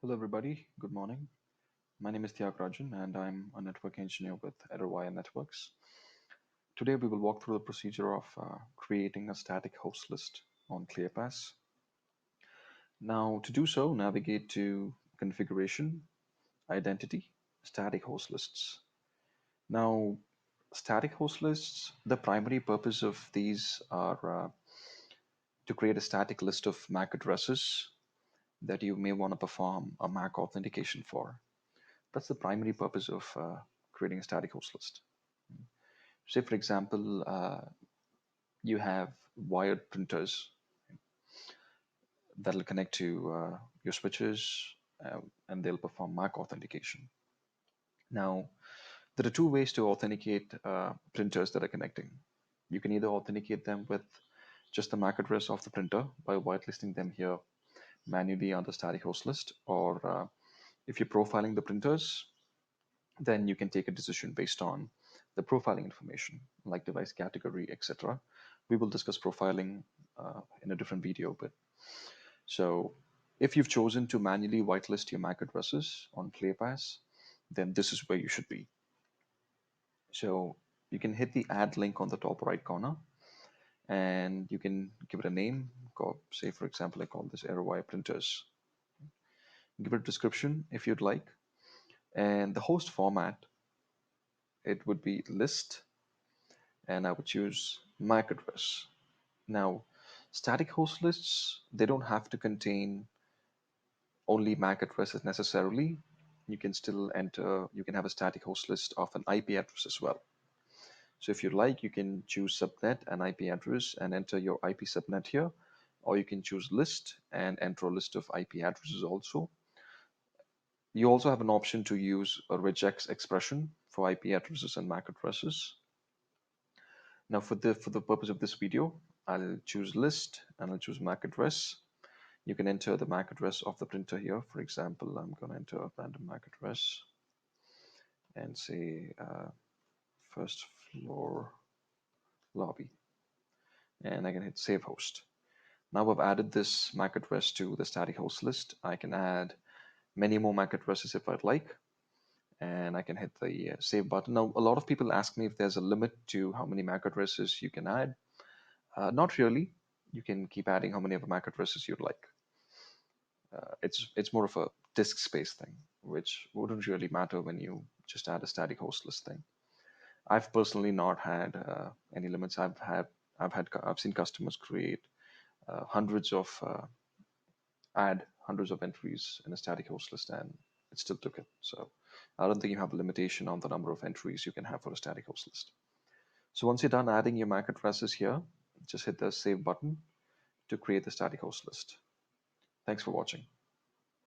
Hello, everybody. Good morning. My name is Thiagarajan, and I'm a network engineer with Etherwire Networks. Today, we will walk through the procedure of creating a static host list on ClearPass. Now, to do so, navigate to Configuration, Identity, Static Host Lists. Now, static host lists, the primary purpose of these are to create a static list of MAC addresses that you may want to perform a MAC authentication for. That's the primary purpose of creating a static host list. Say, for example, you have wired printers that'll connect to your switches and they'll perform MAC authentication. Now, there are two ways to authenticate printers that are connecting. You can either authenticate them with just the MAC address of the printer by whitelisting them here manually on the static host list, or if you're profiling the printers, then you can take a decision based on the profiling information like device category, etc. We will discuss profiling in a different video, but so if you've chosen to manually whitelist your MAC addresses on ClearPass, then this is where you should be. So you can hit the add link on the top right corner and you can give it a name. Say, for example, I call this Airwire Printers. Give it a description if you'd like. And the host format, it would be list, and I would choose MAC address. Now, static host lists, they don't have to contain only MAC addresses necessarily. You can have a static host list of an IP address as well. So if you like, you can choose subnet and IP address and enter your IP subnet here, or you can choose list and enter a list of IP addresses also. You also have an option to use a regex expression for IP addresses and MAC addresses. Now for the purpose of this video, I'll choose list and I'll choose MAC address. You can enter the MAC address of the printer here. For example, I'm going to enter a random MAC address and say first floor lobby, and I can hit save host. Now I've added this MAC address to the static host list. I can add many more MAC addresses if I'd like, and I can hit the save button. Now, a lot of people ask me if there's a limit to how many MAC addresses you can add. Not really. You can keep adding how many of the MAC addresses you'd like. It's more of a disk space thing, which wouldn't really matter when you just add a static host list thing. I've personally not had any limits. I've seen customers create add hundreds of entries in a static host list, and it still took it. So I don't think you have a limitation on the number of entries you can have for a static host list. So once you're done adding your MAC addresses here, just hit the save button to create the static host list. Thanks for watching.